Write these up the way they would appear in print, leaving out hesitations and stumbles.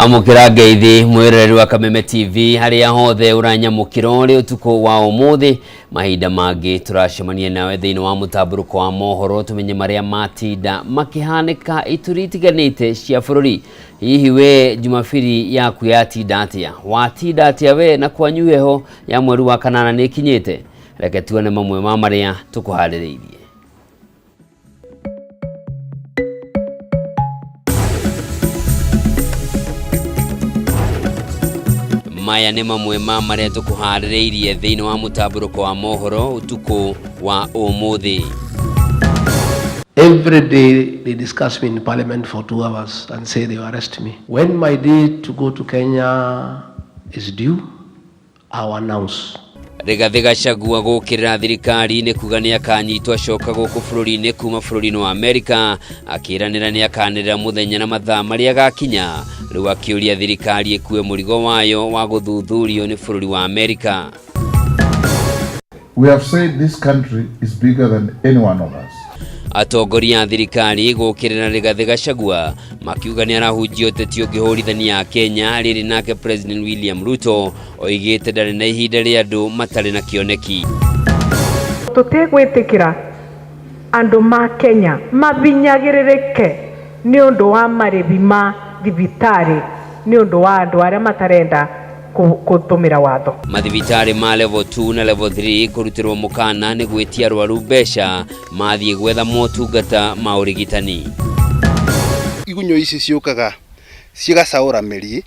Amukira ngeithi mwiroreri wa Kameme TV haria hothe uranyamukira ri utuko wa umuthi mahinda mangi turacemania nawe thiini wa mutamburuko wa mohoro tumenye maria matinda makihanika ituritiganite cia bururi. Hihi we Jumapili yaku yatinda atia? Watinda atia we na kwanyu heho ya mweri wa kanana ni kinyite? Reke tuone mamwe ma maria tukuhaririirie. Maya ni mamwe ma maria tukuhaririirie thiini wa mutamburuko wa mohoro utuko wa umuthi. Every day they discuss me in parliament for 2 hours and say they will arrest me. When my day to go to Kenya is due, I will announce. Rigathi Gachagua gukirira thirikari ni kuga ni akanyitwa coka guku bururi-ini kuma bururi-ini wa Amerika, akiranira ni akanirira muthenya na mathaa maria gakinya, riu akiuria thirikari ikue murigo wayo wa guthuthurio ni bururi wa Amerika. We have said this country is bigger than any one of us. Atongoria thirikari gukirira Rigathi Gachagua makiuga ni arahunjia uteti ungihurithania Kenya riri nake President William Ruto oigite ndari na ihinda ria andu matari na kioneki. Tutigwitikira andu ma Kenya mabinyagiririke ni undu wa maribi ma thibitari ni undu wa andu aria matarenda kutumira watho. Mathibitari ma level 2 na level 3 kurutirwo mukana ni gwitia arwaru mbeca mathie gwetha motungata ma urigitani. Igunyo ici ciukaga cigacaura miri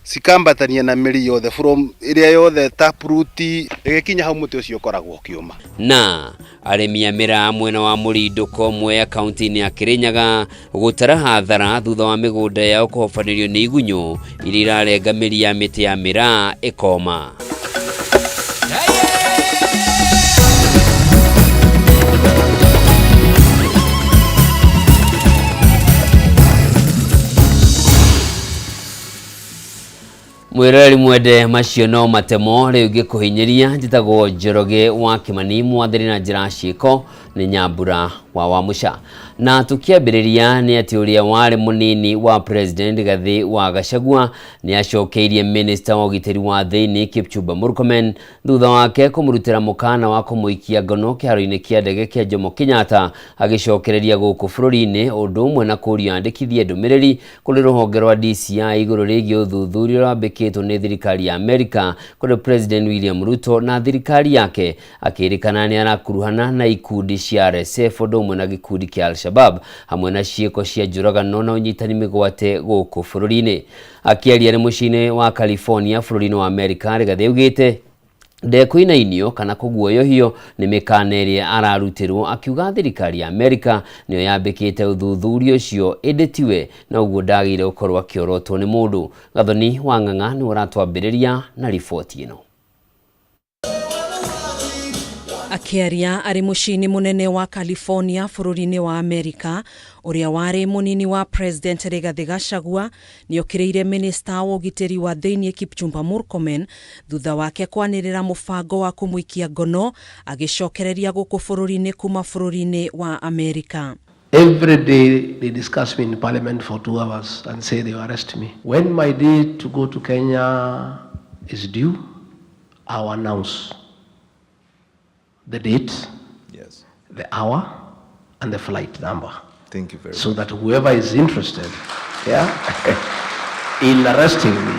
cikambatania na miri yothe from area yothe taproot igikinya hau muti ucio koragwo kiuma. Na arimi a mira mwena wa Murinduko Mwea kaunti-ini ya Kirinyaga gutara hathara thutha wa migunda yao kuhobanirio ni igunyo iria irarenga miri ya miti ya mira ikoma. Mwiroreri mwende macio no matemo riu ngikuhinyiria njitagwo Njoroge wa Kimani mwathiri na njira ciiko ni Nyambura wa Wamusha. Na tukiambiriria ni ati uria wari munini wa President Rigathi wa Gachagua ni acokeirie Minister wa ugitiri wa thiini Kipchumba Murkomen thutha wake kumurutira mukana wa kumuikia ngono kiharo-ini kia ndege kia Jomo Kenyatta agicokereria guku bururi-ini undu umwe na kuria andikithie ndumiriri kuri ruhonge rwa DCI iguru rigi uthuthuria rwambikitwo ni thirikari ya Amerika kuri President William Ruto na thirikari yake, akirikana ni arakuruhana na ikundi cia RSF undu umwe na gikundi kia Al-Shabab hamwe na ciiko cia njuragano na unyitani migwate guku bururi-ini. Akiaria ni mucii-ini wa California bururi-ini wa Amerika, Rigathi augite ndekuinainio kana kuguoyohio ni mikana iria ararutirwo, akiuga thirikari ya Amerika niyo yambikite uthuthuria ucio edetiwe na uguo ndagire ukorwo akiorotwo ni mundu. Gathoni wa Ng'ang'a ni uratwambiriria na riboti ino. Akiaria ari mucii-ini munene wa California bururi-ini wa Amerika, uria wari munini wa President Rigathi Gachagua ni okireire Minister wa ugitiri wa thiini Kipchumba Murkomen thutha wake kwanirira mubango wa kumuikia ngono agicokereria guku bururi-ini kuma bururi-ini wa Amerika. Every day they discuss me in parliament for 2 hours and say they will arrest me. When my day to go to Kenya is due, I will announce the date, yes, the hour, and the flight number. Thank you very so much. That whoever is interested, in arresting me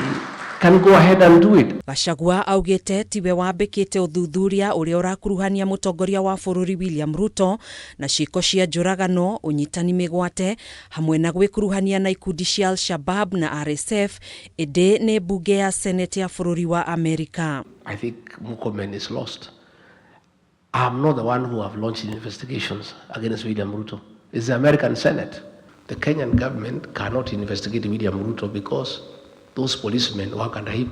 can go ahead and do it. Gachagua augite tiwe wambikite uthuthuria uria urakuruhania mutongoria wa bururi William Ruto na ciiko cia njuragano, unyitani migwate hamwe na gwikuruhania na ikundi cia Al-Shabab na RSF indi ni bunge ya Senate ya bururi wa Amerika. I think Murkomen is lost. I'm not the one who have launched investigations against William Ruto. It's the American Senate. The Kenyan government cannot investigate William Ruto because those policemen work under him.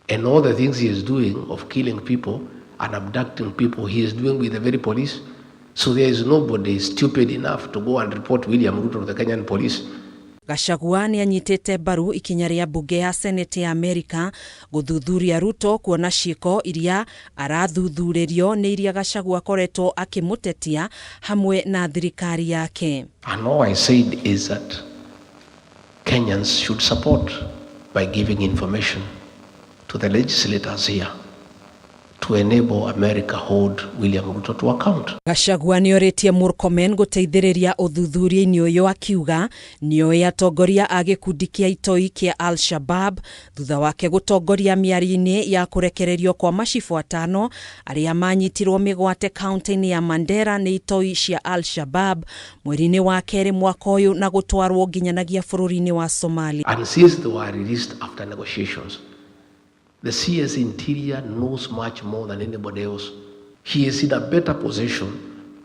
And all the things he is doing of killing people and abducting people, he is doing with the very police. So there is nobody stupid enough to go and report William Ruto to the Kenyan police. Gachagua ni anyitete baru ikinya ria bunge ya Senate ya Amerika guthuthuria Ruto kuona ciiko iria arathuthuririo ni iria Gachagua koretwo akimutetia hamwe na thirikari yake. And all I said is that Kenyans should support by giving information to the legislators here to enable America hold William Ruto to account. Gachagua nĩorĩtie Murkomen gũteithĩrĩria ũthuthuria-inĩ ũyũ akiuga nĩoĩ atongoria a gĩkundi kĩa itoi kĩa Al-Shabab thutha wake gũtongoria mĩario-inĩ ya kũrekererio kwa macibũ atano arĩa manyitirwo mĩgwate kaunti-inĩ ya Mandera nĩ itoi cia Al-Shabab mweri-inĩ wa kerĩ mwaka ũyũ na gũtwarwo nginyanagia bũrũri-inĩ wa Somalia. And since they were released after negotiations, the CS Interior knows much more than anybody else. He is in a better position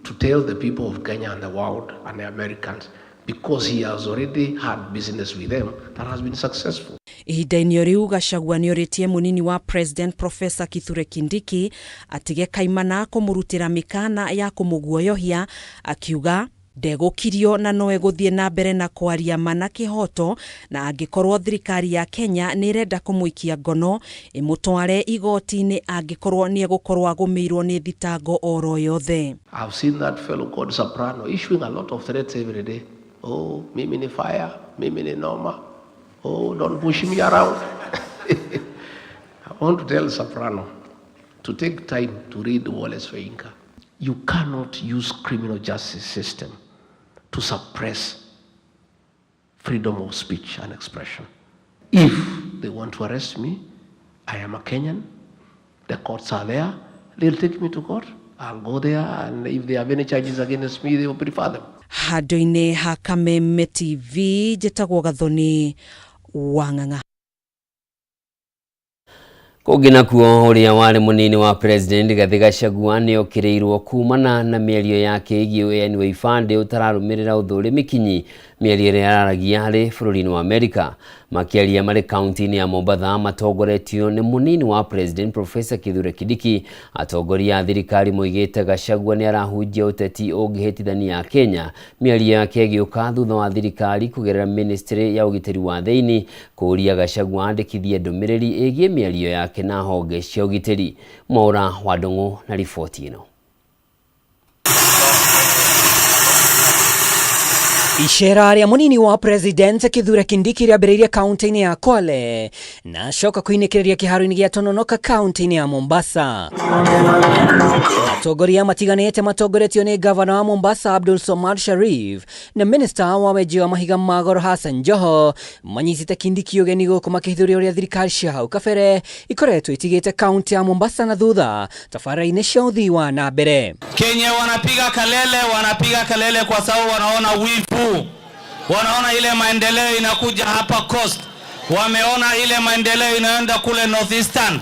to tell the people of Kenya and the world and the Americans because he has already had business with them that has been successful. Ihinda-inĩ rĩu Gachagua nĩorĩtie mũnini wa President Professor Kithure Kindiki atige kaimana kũmũrutĩra mĩkana ya kũmũguoyohia akiuga ndegũkirio na no egũthiĩ na mbere na kwaria mana kĩhoto na angĩkorwo thirikari ya Kenya nĩrenda kũmũikia ngono ĩmũtware igoti-inĩ angĩkorwo nĩegũkorwo agũmĩirwo nĩ thitango oro yothe. I've seen that fellow called Soprano issuing a lot of threats every day. Oh, mimi ni fire, mimi ni noma. Oh, don't push me around. I want to tell Soprano to take time to read Wallace Soyinka. You cannot use criminal justice system to suppress freedom of speech and expression. If they want to arrest me, I am a Kenyan, the courts are there, they'll take me to court. I'll go there, and if they have any charges against me, they will prefer them. Handũ-inĩ ha Kameme TV njĩtagwo Gathoni Wang'ang'a. Kũngĩ nakuo ũrĩa warĩ mũnini wa President Rigathi Gachagua nĩokĩrĩirwo kumana na mĩario yake ĩgiĩ ũheani wa ibandĩ ũtararũmĩrĩra ũthũrimi kinyi mĩario ĩrĩa yararagia harĩ bũrũri-inĩ wa Amerika makĩaria marĩ kaunti-inĩ ya Mombasa matongoretio nĩ mũnini wa President Professor Kithure Kindiki. Atongoria a thirikari moigĩte Gachagua nĩarahunjia ũteti ũngĩhĩtithania Kenya. Mĩario yake ĩgĩũka thutha wa thirikari kũgerera Ministry ya ũgitĩri wa thĩinĩ kũria Gachagua andĩkithie ndũmĩrĩri ĩgiĩ mĩario yake na honge cia ũgitĩri. Mwaura wa Ndung'u na riboti ĩno. Ishera rĩa mũnini wa President Kithure Kindiki rĩambĩrĩirie kaunti-inĩ ya Kwale na coka kũinĩkĩrĩria kĩharo-inĩ gĩa Tononoka kaunti-inĩ ya Mombasa. Atongoria matiganĩte matongoretio nĩ gavana wa Mombasa Abdul Somad Sharif na minister wa weji wa mahiga ma goro Hassan Joho manyitĩte Kindiki ũgeni gũkũ makĩhithũria ũrĩa thirikari cia hau kabere ikoretwo itigĩte kaunti ya Mombasa na thutha tabarĩra-inĩ cia ũthii wa na mbere. Kenya wanapiga kelele kwa sababu wanaona wivu, wanaona ile maendeleo inakuja hapa coast, wameona ile maendeleo inaenda kule northeastern,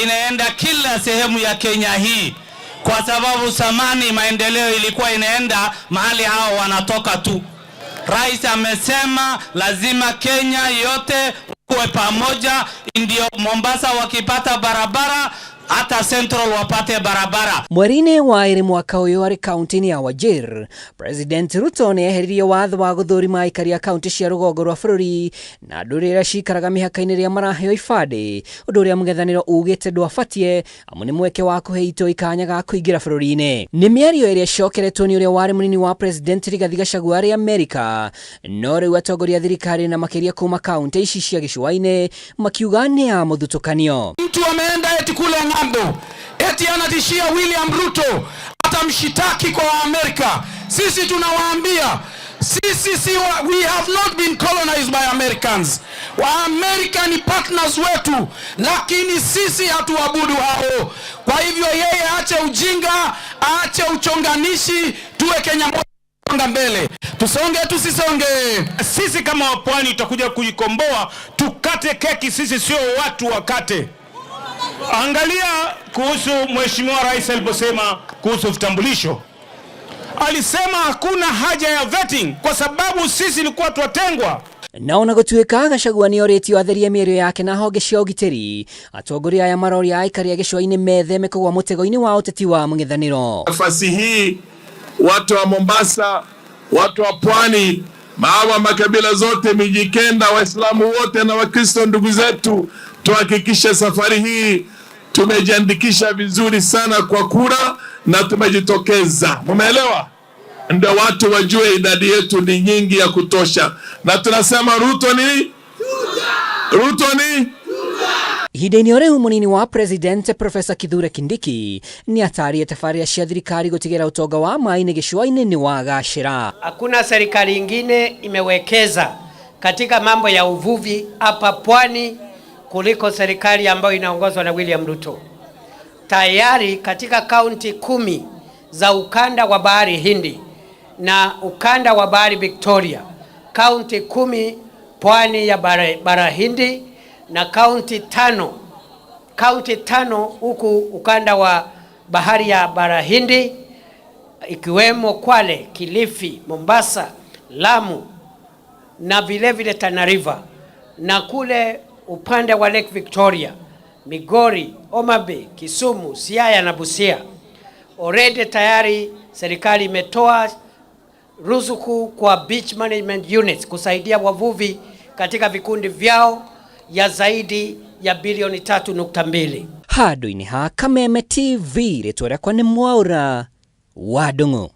inaenda kila sehemu ya Kenya hii, kwa sababu zamani maendeleo ilikuwa inaenda mahali hao wanatoka tu. Rais amesema lazima Kenya yote kuwe pamoja, ndio Mombasa wakipata barabara hata Central wapate barabara. Mweri-inĩ wa ĩrĩ mwaka ũyũ arĩ kaunti-inĩ ya Wajir, President Ruto nĩeheririe watho wa gũthũrima aikari a kaunti cia rũgongo rwa bũrũri na andũ rĩrĩa cikaraga mĩhaka-inĩ rĩa maraheo ibandĩ, ũndũ ũrĩa mũng'ethanĩro ugĩte ndwabatie amu nĩ mweke wa kũhe itoi kanya ga kũingĩra bũrũri-inĩ. Nĩ mĩario ĩrĩa ĩcokeretwo nĩ ũrĩa warĩ mũnini wa President Rigathi Gachagua arĩ Amerika, no rĩu atongoria thirikari na makĩria kuma kaunti ici cia gĩcũa-inĩ makiuga nĩ ya mũthutũkanio. Mtu ameenda eti kule ng'ambo, eti anatishia William Ruto atamshitaki kwa Amerika. Sisi tunawaambia we have not been colonized by Americans. Wa America ni partners wetu, lakini sisi hatuabudu hao. Kwa hivyo yeye aache ujinga, aache uchonganishi, tuwe Kenya moja mbele. Tusonge tusisonge. Sisi kama wapwani tutakuja kujikomboa, tukate keki, sisi sio watu wakate. Angalia kuhusu Mheshimiwa Rais aliposema kuhusu vitambulisho. Alisema hakuna haja ya vetting kwa sababu sisi tulikuwa twatengwa. Na ona gũtuĩka Gachagua nĩorĩtio atherie mĩario yake na honge cia ũgitĩri, atongoria aya maroria aikari a gĩcũa-inĩ metheme kũgwa mũtego-inĩ wa ũteti wa mũng'ethanĩro. Nafasi hii watu wa Mombasa, watu wa pwani, maama makabila zote, Mijikenda, Waislamu wote na Wakristo ndugu zetu, tuhakikishe safari hii tumejiandikisha vizuri sana kwa kura na tumejitokeza. Mumeelewa? ndio watu wajue idadi yetu ni nyingi ya kutosha, na tunasema Ruto ni Ruto ni Ihinda-inĩ rĩu mũnini wa President Professor Kithure Kindiki ni atari tafaria cia thirikari gũtigĩra utonga wa maĩ gĩcũa-inĩ ni wagacĩra. Hakuna serikali ingine imewekeza katika mambo ya uvuvi hapa pwani kuliko serikali ambayo inaongozwa na William Ruto. Tayari katika kaunti 10 za ukanda wa bahari Hindi na ukanda wa bahari Victoria, kaunti 10 pwani ya bara Hindi na kaunti 5 huku ukanda wa bahari ya bara Hindi ikiwemo Kwale, Kilifi, Mombasa, Lamu na vile Tana River, na kule upande wa Lake Victoria, Migori, Homa Bay, Kisumu, Siaya na Busia. Already tayari serikali imetoa ruzuku kwa beach management units kusaidia wavuvi katika vikundi vyao ya zaidi ya bilioni 3.2. Handũ-inĩ ha Kameme TV rĩtwa rĩakwa nĩ Mwaura wa Ndung'u.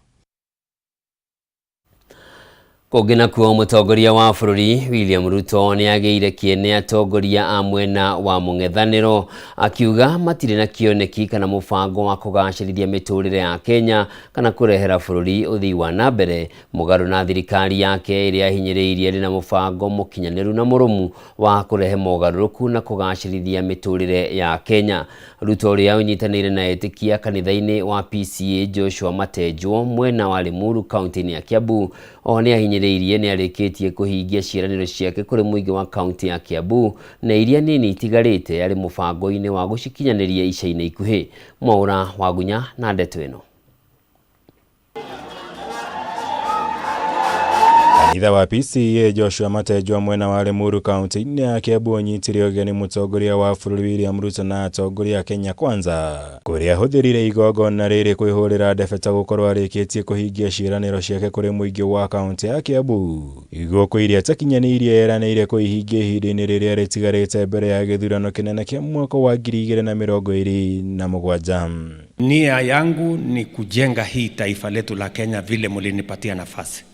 Kũngĩna kuo mũtongoria wa bũrũri William Ruto nĩ agĩire kĩene atongoria a mwena wa mũng'ethanĩro, akiuga matirĩ na kĩoneki kana mũbango wa kũgacĩrithia mĩtũrĩre ya Kenya kana kũrehera bũrũri ũthii wa nambere mũgarũ na thirikari yake ĩrĩa hinyĩrĩirie ĩrĩ na mũbango mũkinyanĩru na mũrũmu wa kũrehe mogarũrũku na kũgacĩrithia mĩtũrĩre ya Kenya. Ruto ũrĩa ũnyitanĩire na etĩkia kanitha-inĩ wa PCA Joshua Matenjwo mwena wa Limuru kaunti-inĩ ya Kiambu o nĩ ahinyĩrĩirie nĩ arĩkĩtie kũhingia ciĩranĩro ciake kũrĩ mũingĩ wa kaunti ya Kiambu na iria nini itigarĩte arĩ mũbango-inĩ wa gũcikinyanĩria ica-inĩ ikuhĩ. Mwaura wa Gunya na ndeto ĩno. Kanitha wa PCA Joshua Matenjwo mwena wa Limuru kaunti-inĩ ya Kiambu ũnyitire ũgeni mũtongoria wa bũrũri William Ruto na atongoria Kenya Kwanza, kũrĩa ahũthĩrire igongona rĩrĩ kwĩhũrĩra ndebeta gũkorwo arĩkĩtie kũhingia ciĩranĩro ciake kũrĩ mũingĩ wa kaunti ya Kiambu. Igũkũ iria atakinyanĩirie eranĩire kũihingia ihinda-inĩ rĩrĩa rĩtigarĩte mbere ya gĩthurano kĩnene kĩa mwaka wa 2027. Nia yangu ni kujenga hii taifa letu la Kenya vile mlinipatia nafasi,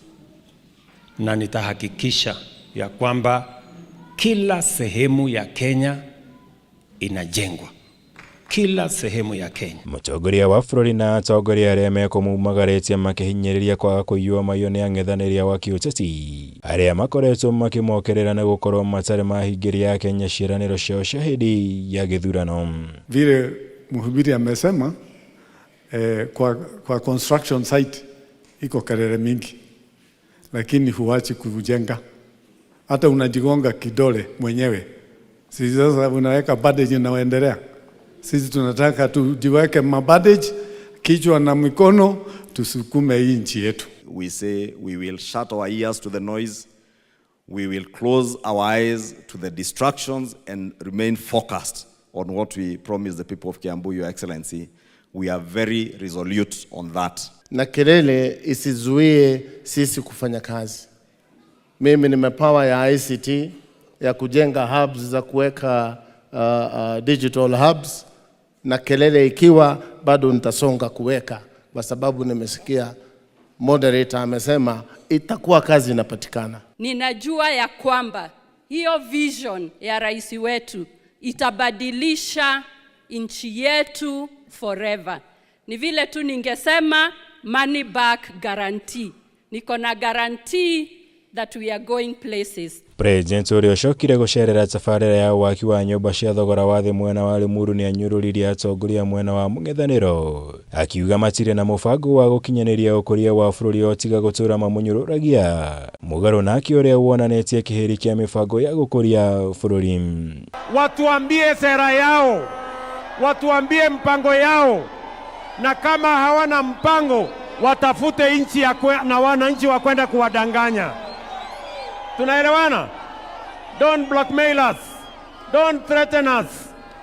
na nitahakikisha ya kwamba kila sehemu ya Kenya inajengwa. Kila sehemu ya Kenya. Mũtongoria wa bũrũri na atongoria arĩa mekũmumagarĩtie makĩhinyĩrĩria kwaga kũiywo mayo nĩ ang'ethanĩria wa kĩũteti arĩa makoretwo makĩmokerera nĩ gũkorwo matarĩ mahingĩria Kenya ciĩranĩro ciao cia hĩndĩ ya gĩthurano. Vile mhubiri amesema kwa construction site iko kelele mingi, lakini huachi kujenga. Hata unajigonga kidole mwenyewe. Sisi sasa unaweka bandage na uendelea. Sisi tunataka tujiweke mabandage kichwa na mikono tusukume hii nchi yetu. We say we will shut our ears to the noise. We will close our eyes to the distractions and remain focused on what we promise the people of Kiambu, Your Excellency. We are very resolute on that. Na kelele isizuie sisi kufanya kazi. Mimi nimepawa ya ICT ya kujenga hubs za kuweka digital hubs, na kelele ikiwa bado nitasonga kuweka, kwa sababu nimesikia moderator amesema itakuwa kazi inapatikana. Ninajua ya kwamba hiyo vision ya rais wetu itabadilisha nchi yetu forever. Ni vile tu ningesema money back guarantee. Niko na guarantee that we are going places. President ũrĩa ũcokire gũcerera tabarĩra ya waki wa nyũmba cia thogora wa thĩ mwena wa Limuru nĩ anyũrũririe atongoria mwena wa mũng'ethanĩro, akiuga matirĩ na mũbango wa gũkinyanĩria ũkũria wa bũrũri o tiga gũtũũra mamũnyũrũragia mũgarũ na ũrĩa wonanĩtie kĩhĩri kĩa mĩbango ya gũkũria bũrũri. Watuambie sera yao, watuambie mpango yao, na kama hawana mpango watafute nchi na wananchi wa kwenda kuwadanganya. Tunaelewana? Don't blackmail us. Don't threaten us.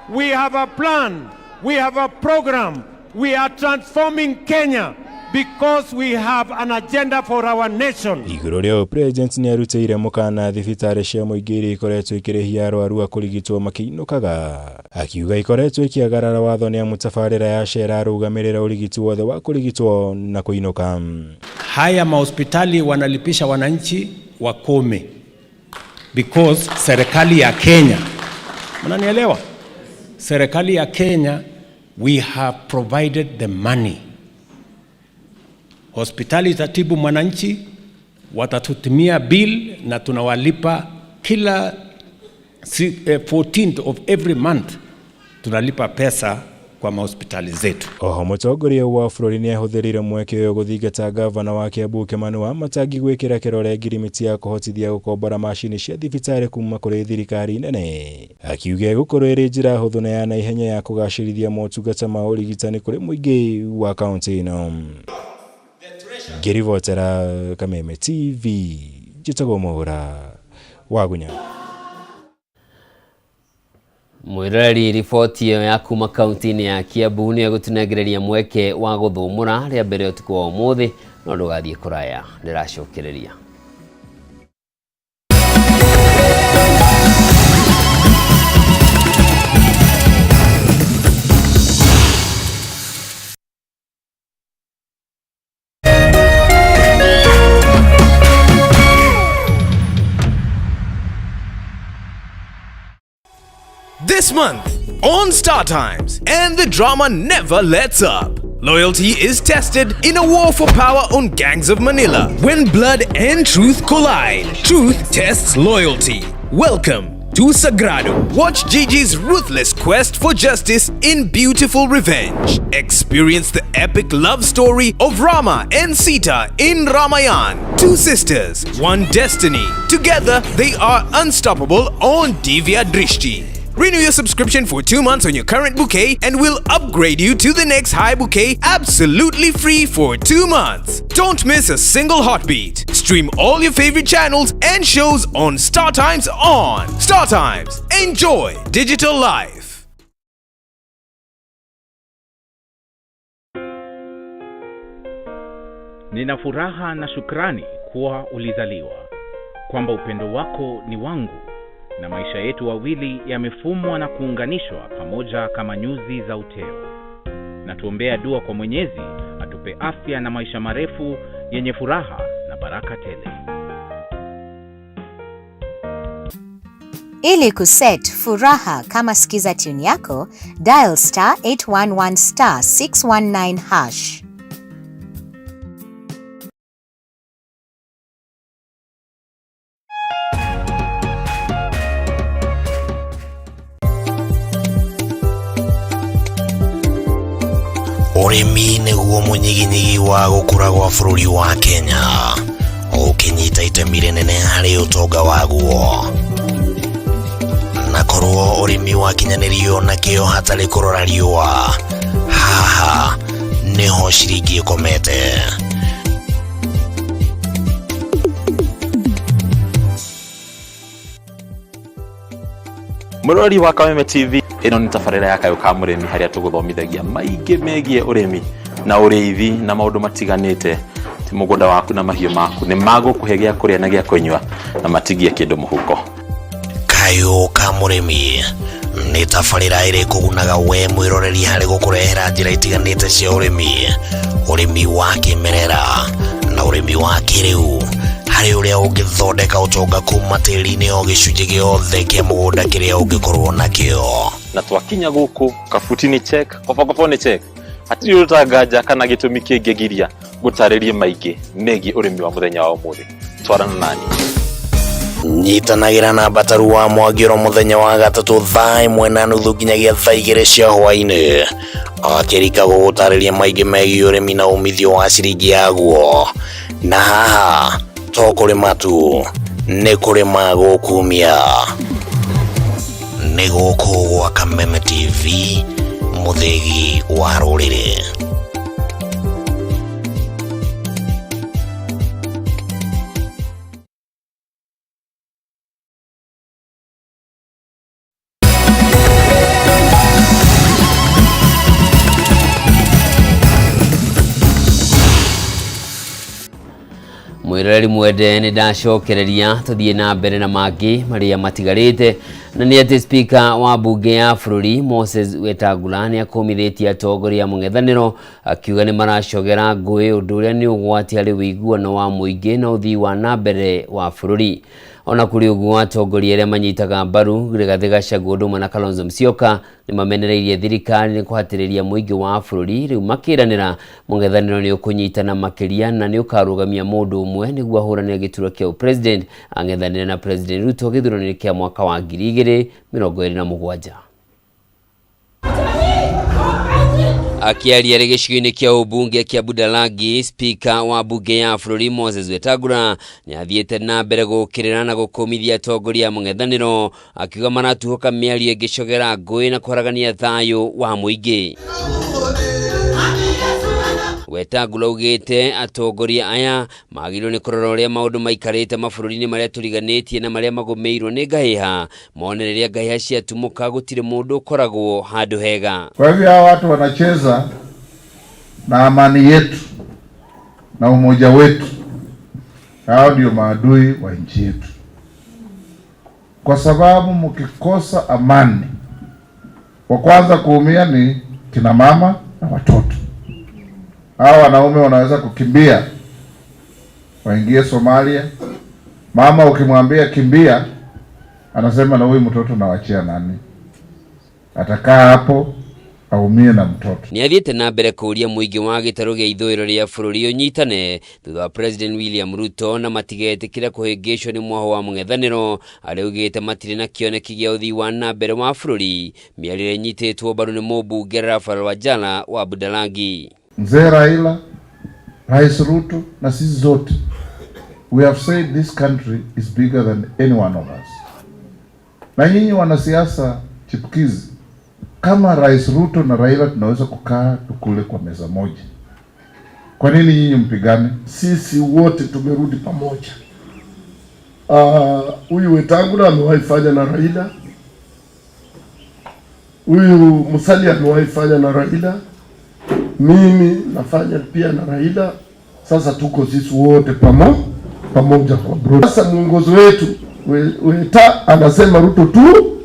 We have a plan. We have a program. We are transforming Kenya because we have an agenda for our nation. Iguru rĩo president nĩ arutĩire mũkana thibitarĩ cia mũingĩ iria ikoretwo ikĩrĩhia arwaru a kũrigitwo makĩinũkaga, akiuga ikoretwo ikiagarara watho nĩ amu tabarĩra ya Shera arũgamĩrĩra ũrigiti wothe wa kũrigitwo na kũinũka. Haya mahospitali wanalipisha wananchi wakome because serikali ya Kenya, mnanielewa? Serikali ya Kenya, we have provided the money. Hospitali itatibu mwananchi, watatutumia bill na tunawalipa kila 14th of every month, tunalipa pesa kwa mahospitali zetu. Oho mũtongoria wa bũrũri nĩ ahũthĩrire mweke ũyũ gũthingata gavana wa Kiambu Kimani Wamatangi gwĩkĩra kĩrore ngirimiti ya kũhotithia gũkombora macini cia thibitarĩ kuma kũrĩ thirikari nene. Akiuga gũkorwo ĩrĩ njĩra hũthũ na ya naihenya ya kũgacĩrithia motungata ma ũrigitani kũrĩ mũingĩ wa kaunti ĩno. Ngĩribotera Kameme TV, njĩtagwo Mwaũra Wagunya. Mwiroreri riboti ĩyo ya kuma kaunti-inĩ ya Kiambu nĩ gũtunegereria mweke wa gũthũmũra rĩa mbere ũtukũ wa ũmũthĩ, no ndũgathiĩ kũraya, ndĩracokereria. This month on Star Times, and the drama never lets up. Loyalty is tested in a war for power on Gangs of Manila. When blood and truth collide, truth tests loyalty. Welcome to Sagrado. Watch Gigi's ruthless quest for justice in beautiful revenge. Experience the epic love story of Rama and Sita in Ramayan. Two sisters, one destiny. Together, they are unstoppable on Divya Drishti. Renew your subscription for 2 months on your current bouquet and we'll upgrade you to the next high bouquet absolutely free for 2 months. Don't miss a single heartbeat. Stream all your favorite channels and shows on Star Times on Star Times. Enjoy digital life. Nina furaha na shukrani kuwa ulizaliwa, kwamba upendo wako ni wangu, na maisha yetu wawili yamefumwa na kuunganishwa pamoja kama nyuzi za uteo. Na tuombea dua kwa Mwenyezi atupe afya na maisha marefu yenye furaha na baraka tele. Ili kuset furaha kama sikiza tune yako, dial star 811 star 619 hash. Ũrĩmi nĩguo mũnyiginyigi wa gũkũra gwa bũrũri wa Kenya, ũkĩnyita itemi rĩnene harĩ ũtonga waguo. Na korwo ũrĩmi wakinyanĩrio na kĩo hatarĩ kũrora riũa, haha nĩho ciringi ĩkomete. Mũrori wa Kameme TV, ĩno nĩ tabarĩra ya Kayũ ka mũrĩmi harĩa tũgũthomithagia maingĩ megiĩ ũrĩmi na ũrĩithi na maũndũ matiganĩte. Ti mũgũnda waku na mahiũ maku nĩ magũkũhe gĩa kũrĩa na gĩa kũnyua na matigie kĩndũ mũhuko. Kayũ ka mũrĩmi nĩ tabarĩra ĩrĩa ĩkũgunaga we mwĩroreri harĩ gũkũrehera njĩra itiganĩte cia ũrĩmi, ũrĩmi wa kĩmerera na ũrĩmi wa kĩrĩu, harĩ ũrĩa ũngĩthondeka ũtonga kuma tĩri-inĩ o gĩcunjĩ gĩothe kĩa mũgũnda kĩrĩa ũngĩkorwo nakĩo. Na twakinya gũkũ kabuti-inĩ check, kobokobo nĩ check, hatirĩ ũtanganja kana gĩtũmi kĩngĩgiria gũtarĩrie maingĩ megiĩ ũrĩmi wa mũthenya wa ũmũthĩ. Twarana nani. Nyitanagĩra na Bataru wa Mwagĩro mũthenya wa gatatũ thaa 1:30 nginyagia thaa 2 cia hwaĩ-inĩ, akĩrika gũgũtarĩria maingĩ megiĩ ũrĩmi na umithio wa ciringi yaguo. Na haha to kũrĩma tu, nĩ kũrĩma gũkumia. Nĩ gũkũ gwa Kameme TV, mũthĩgi wa rũrĩrĩ. mwiroreri mwende ni ndacokereria tuthie na mbere na mangi maria matigarite na ni ati speaker wa bunge ya bururi Moses Wetangula ni akomithitie atongoria mung'ethaniro akiuga ni maracogera ngui undu uria ni ugwati hari wiguano wa muingi na uthii wa na mbere wa bururi. Ona kuri uguo atongoria aria manyitaga mbaru Rigathi Gachagua ndumwe na Kalonzo Musyoka ni mamenereirie thirikari ni kuhatiriria muingi wa bururi riu makiranira mung'ethaniro ni ukunyitana makiria na ni ukarugamia mundu umwe niguo ahurania gituro kia president ang'ethanire na President Ruto githurano kia mwaka wa 2027. Akiaria gĩcigo-inĩ kia ubunge kia Budalangi, speaker wa bunge ya bururi Moses Wetangula ni athiĩte na mbere gũkĩrĩra na gũkũmithia atongoria mung'ethanĩro akiuga maratuhoka mĩario ĩngĩcogera ngũĩ na kũharagania thayũ wa mũingĩ. Wetangula ugite atongoria aya magirwo ni kurora uria maundu maikarite mabururi-ini maria turiganitie na maria magomeirwo ni ngahiha monereria ngahiha ciatumuka gutire mundu ukoragwo handu hega. Kwa hivyo hawa watu wanacheza na amani yetu na umoja wetu. Hao ndio maadui wa nchi yetu, kwa sababu mkikosa amani wa kwanza kuumia ni kina mama na watoto. Hao wanaume wanaweza kukimbia waingie Somalia. Mama ukimwambia kimbia anasema na huyu mtoto nawachia nani? Atakaa hapo aumie na mtoto. Ni athiĩte na mbere kũria muingi wa gĩtarũ gĩa ithũĩro rĩa bũrũri ũnyitane thutha wa President William Ruto na matigetĩkĩra kũhĩngĩcwo nĩ mwaho wa mũng'ethanĩro arĩa augĩte matirĩ na kĩoneki gĩa ũthii wa na mbere wa bũrũri. Mĩario ĩnyitĩtwo mbaru nĩ mũmbunge Rafael Wanjala wa Budalangi. Mzee Raila, Rais Ruto na sisi zote, we have said this country is bigger than any one of us. Na nyinyi wanasiasa chipukizi, kama Rais Ruto na Raila tunaweza kukaa tukule kwa meza moja, kwa nini nyinyi mpigane? Sisi wote tumerudi pamoja. Huyu Wetangula amewahi fanya na Raila, huyu Musalia amewahi fanya na Raila, mimi nafanya pia na Raila. Sasa tuko sisi wote pamoja kwa bro. Sasa mwongozo wetu Weta anasema Ruto tu,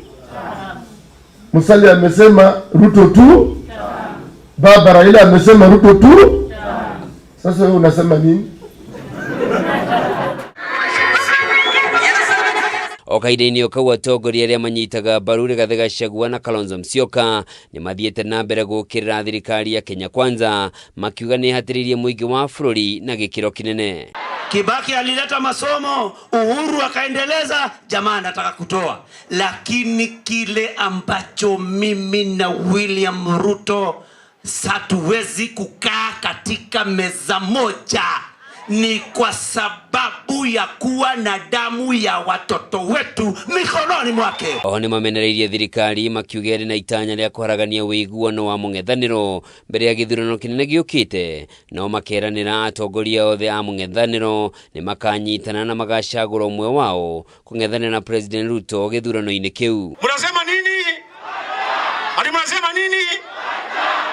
Musalia amesema Ruto tu, baba Raila amesema Ruto tu. Sasa wewe unasema nini? Okaide-inĩ ũkau atongoria arĩa manyitaga mbaru Rigathi Gachagua na Kalonzo Musyoka ni mathiĩte na mbere gũkĩrĩra thirikari ya Kenya Kwanza makiuga nĩ hatĩrĩirie mũingĩ wa bũrũri na gĩkĩro kinene. Kibaki alileta masomo, Uhuru akaendeleza, jamaa anataka kutoa. Lakini kile ambacho mimi na William Ruto hatuwezi kukaa katika meza moja ni kwa sababu ya kuwa na damu ya watoto wetu mikononi mwake. Ni mamenereirie thirikari makiuga na itanya rĩa kũharagania wĩiguano wa mũng'ethanĩro mbere ya gĩthurano kĩnene gĩũkĩte, no makeranĩra atongoria othe a mũng'ethanĩro ni makanyitana na magacagũra ũmwe wao kũng'ethanĩra na President Ruto gĩthurano-inĩ kĩu. Mnasema nini? Hadi mnasema nini?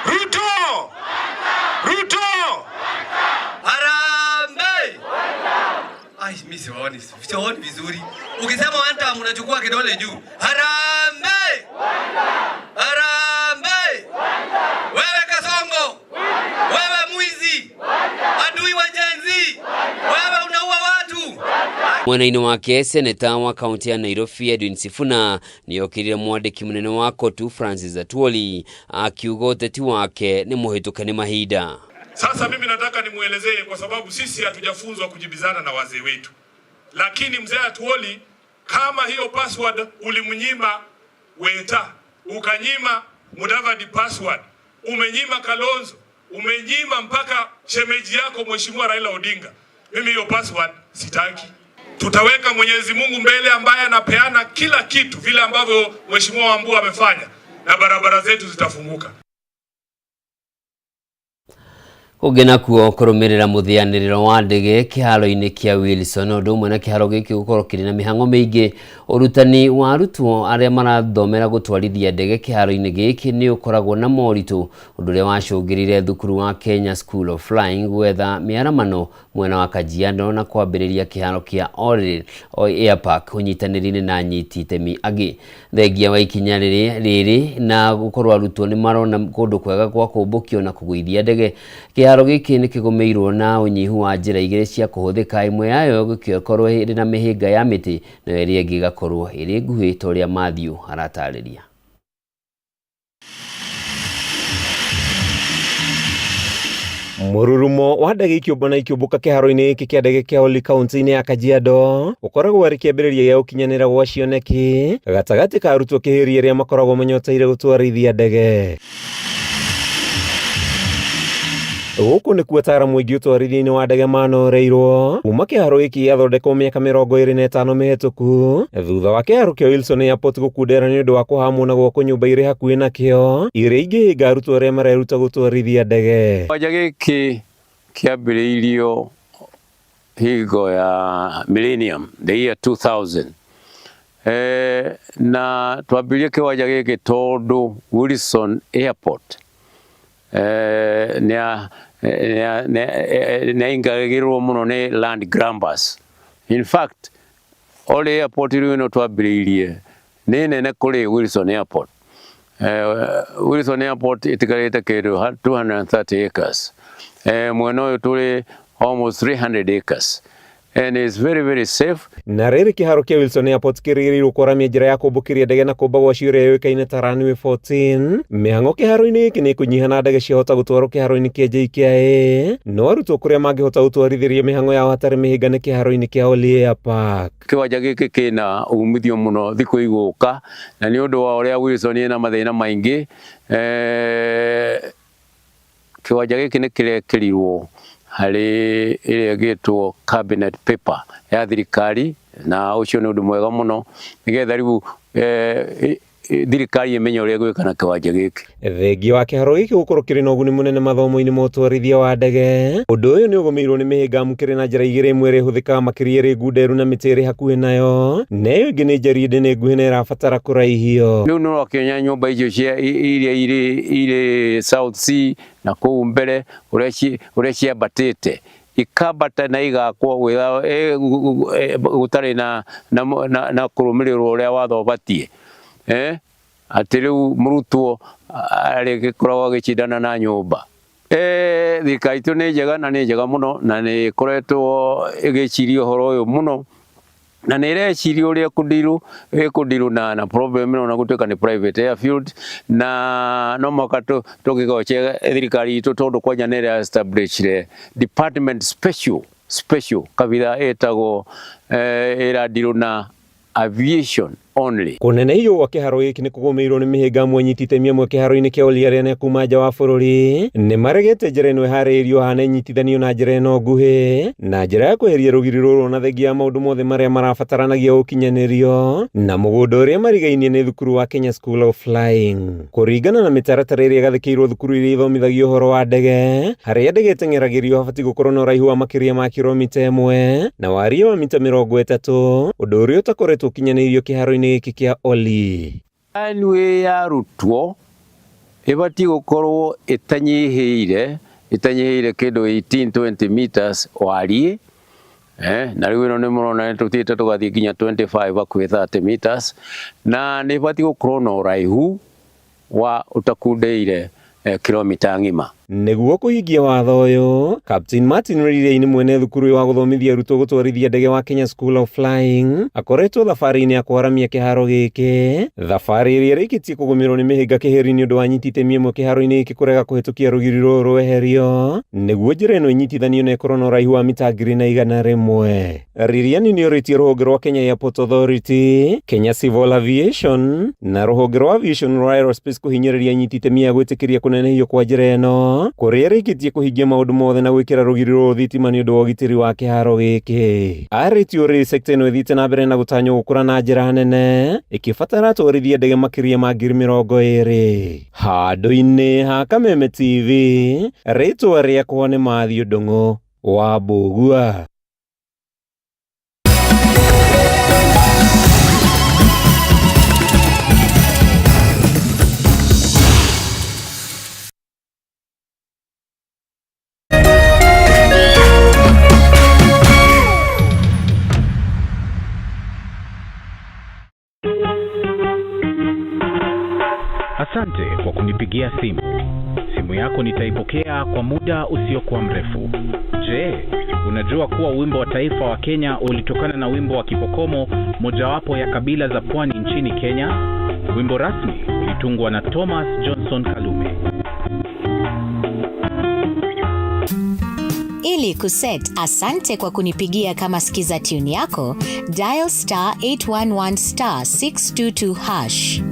Ruto! Ruto! Mimi sioni vizuri. Ukisema wanta mnachukua kidole juu. Harambee! Harambee! Wewe Kasongo! Wewe mwizi! Adui wa Gen Z! Wewe unaua watu! Mwena-inĩ wake seneta wa kaunti ya Nairobi Edwin Sifuna ni okirire mwandĩki mũnene wa kotu Francis Atwoli akiuga ũteti wake ni mũhĩtũke nĩ mahinda. Sasa mimi nataka nimuelezee, kwa sababu sisi hatujafunzwa kujibizana na wazee wetu. Lakini mzee Atwoli, kama hiyo password ulimnyima Weta, ukanyima Mudavadi password, umenyima Kalonzo, umenyima mpaka shemeji yako Mheshimiwa Raila Odinga, mimi hiyo password sitaki. Tutaweka Mwenyezi Mungu mbele ambaye anapeana kila kitu vile ambavyo Mheshimiwa Wambua amefanya, na barabara zetu zitafunguka. Kũgena kuo kũrũmĩrĩra mũthianĩrĩro wa ndege kĩharo-inĩ kĩa Wilson ũndũ ũmwe na kĩharo gĩkĩ gũkorwo kĩrĩ na mĩhang'o mĩingĩ. Ũrutani wa arutwo arĩa marathomera gũtwarithia ndege kĩharo-inĩ gĩkĩ nĩ ũkoragwo na moritũ, ũndũ ũrĩa wacũngĩrĩire thukuru wa Kenya School of Flying gwetha mĩaramano mwena wa Kajiado na kwambĩrĩria kĩharo kĩa Orire Air Park ũnyitanĩri-inĩ na nyiti itemi angĩ. Thengia wa ikinya rĩrĩ na gũkorwo arutwo nĩ marona kũndũ kwega gwa kũmbũkio na kũgũithia ndege. Kĩharo gĩkĩ nĩ kĩgũmĩirwo na ũnyihu wa njĩra igĩrĩ cia kũhũthĩka, ĩmwe yayo gĩkorwo ĩrĩ na mĩhĩnga ya mĩtĩ na ĩrĩa ĩngĩ ĩgakorwo ĩrĩ nguhĩ ta ũrĩa Matthew aratarĩria. Mũrurumo wa ndege ikĩũmba na ikĩũmbũka kĩharo-inĩ gĩkĩ kĩa ndege kĩa Oli kaunti-inĩ ya Kajiado ũkoragwo arĩ kĩambĩrĩria gĩa gũkinyanĩra gwa cioneki gatagatĩ ka arutwo kĩhĩri arĩa makoragwo manyoteire gũtwarithia ndege. Gũkũ nĩkuo ataaramu aingĩ ũtwarithia-inĩ wa ndege manoreirwo kuma kĩharo gĩkĩ gĩathondekwo mĩaka 25 mĩhĩtũku thutha wa kĩharo kĩa Wilson Airport gũkundera nĩ ũndũ wa kũhamwo na gwakwo nyũmba irĩ hakuhĩ nakĩo iria ingĩhĩnga arutwo arĩa mareruta gũtwarithia ndege. Kĩwanja gĩkĩ kĩambĩrĩirio hingo ya Millennium, the year 2000. Na twambĩrĩirie kĩwanja gĩkĩ tondũ Wilson Airport nĩaingagĩrwo mũno nĩ land grabbers. In fact, Oli Airport rĩu ĩno twambĩrĩirie nĩ nene kũrĩ Wilson Airport. Wilson Airport ĩtigarĩte kĩndũ 230 acres. Mwena ũyũ tũrĩ almost 300 acres. And it's very, very safe. Na rĩrĩ kĩharo kĩa Wilson Airport kĩrĩgĩrĩirwo kũramia njĩra ya kũmbũkĩria ndege na kũmba gwa cio ĩrĩa yũĩkaine ta runway 14. Mĩhang'o kĩharo-inĩ gĩkĩ nĩ kũnyiha na ndege ciahota gũtwarwo kĩharo-inĩ kĩa JKIA, no arutwo kũrĩa mangĩhota gũtwarithĩria mĩhang'o yao hatarĩ mĩhĩnga nĩ kĩharo-inĩ kĩa Oli Air Park. Kĩwanja gĩkĩ kĩna umithio mũno thikũ igũka, na nĩ ũndũ wa ũrĩa Wilson ĩna mathĩna maingĩ. Kĩwanja gĩkĩ nĩ kĩrekĩrirwo harĩ ĩrĩa gĩtwo cabinet paper ya thirikari, na ũcio nĩ ũndũ mwega mũno nĩgetha rĩu thirikari ĩmenye ũrĩa gwĩka na kĩwanja gĩkĩ. Thengia wa kĩharo gĩkĩ gũkorwo kĩrĩ na ũguni mũnene mathomo-inĩ ma ũtwarithia wa ndege, ũndũ ũyũ nĩ ũgũmĩirwo nĩ mĩhĩnga mukĩrĩ na njĩra igĩrĩ, ĩmwe ĩrĩa ĩhũthĩkaga makĩria ĩrĩ ngunderu na mĩtĩ ĩrĩ hakuhĩ nayo, na ĩyo ĩngĩ nĩ njarinde nĩ nguhĩ na ĩrabatara kũraihio. Rĩu nĩ ũrakĩonya nyũmba icio iria irĩ South Sea na kũu mbere ũrĩa ciambatĩte ikambata na igakwo gũtarĩ na kũrũmĩrĩrwo ũrĩa watho ũbatiĩ. Atĩ rĩu mũrutwo arĩgĩkoragwo agĩcindana na nyũmba. Thirikari itũ nĩ njega na nĩ njega mũno, na nĩ ĩkoretwo ĩgĩciria ũhoro ũyũ mũno, na nĩ ĩreciria ũrĩa ĩkũndirũ na problem ĩno na gũtuĩka nĩ private airfield, na no mũhaka tũgĩgoce thirikari itũ tondũ kwanja nĩ ĩrĩa established department special kabitha ĩtagwo ĩrandirũ na aviation only. Kũneneihio gwa kĩharo gĩkĩ nĩ kũgũmĩirwo nĩ mĩhĩnga amwe anyiti itemi amwe kĩharo-inĩ kĩa Oli arĩa nĩ kuma nja wa bũrũri nĩ maregete njĩra ĩno ĩharĩrĩirio hana inyitithanio na njĩra ĩno nguhĩ, na njĩra ya kweheria rũgiri rũrũ na thengia ya maũndũ mothe marĩa marabataranagia gũkinyanĩrio na mũgũnda ũrĩa marigainie nĩ thukuru wa Kenya School of Flying. Kũringana na mĩtaratara ĩrĩa ĩgathĩkĩirwo thukuru iria ithomithagio ũhoro wa ndege, harĩa ndege ĩteng'eragĩrio habatiĩ gũkorwo na ũraihu wa makĩria ma kilomita 1 na wariĩ wa mita 30, ũndũ ũrĩa ũtakoretwo ũkinyanĩirio kĩharo-inĩ gĩkĩ kĩa Oli. Runway ya arutwo ĩbatiĩ gũkorwo ĩtanyihĩire kĩndũ 18-20 meters wariĩ, na rĩu ĩno nĩ mũrona tũthiĩte tũgathiĩ nginya 25 hakuhĩ 30 meters, na nĩ ĩbatiĩ gũkorwo na ũraihu wa ũtakundĩire kilomita ng'ima. Nĩguo kũhingia watho ũyũ, Captain Martin Rĩrĩaini mwene thukuru wa gũthomithia arutwo gũtwarithia ndege wa Kenya School of Flying akoretwo thabarĩ-inĩ ya kũharamia kĩharo gĩkĩ, thabarĩ ĩrĩa ĩrĩkĩtie kũgũmĩrwo nĩ mĩhĩnga kĩhĩri nĩ ũndũ wa anyiti itemi ĩmwe kĩharo-inĩ gĩkĩ kũrega kũhĩtũkia rũgiri rũrũ rweherio, nĩguo njĩra ĩno inyitithanio na ĩkorwo na ũraihu wa mita 100,000. Rĩrĩaini nĩ orĩtie rũhonge rwa Kenya Airport Authority, Kenya Civil Aviation na rũhonge rwa Aviation rwa Aerospace kũhinyĩrĩria anyiti itemi ya gwĩtĩkĩria kũnenehio kwa njĩra ĩno, kũrĩa rĩkĩtie kũhingia maũndũ mothe na gwĩkĩra rũgiri rũrũ thitima nĩ ũndũ wa ũgitĩri wa kĩharo gĩkĩ. Arĩtio rĩ sekta ĩno ĩthiĩte na mbere na gũtanywo gũkũra na njĩra nene, ĩkĩbatara atwarithia ndege makĩria ma 20,000. Handũ-inĩ ha Kameme TV, rĩtwa rĩakwa nĩ Matthew Ndung'u wa Mbũgua. Asante kwa kunipigia simu. Simu yako nitaipokea kwa muda usiokuwa mrefu. Je, unajua kuwa wimbo wa taifa wa Kenya ulitokana na wimbo wa Kipokomo, mojawapo ya kabila za pwani nchini Kenya? Wimbo rasmi ulitungwa na Thomas Johnson Kalume. Ili kuset asante kwa kunipigia kama skiza tune yako, dial *811 *622#.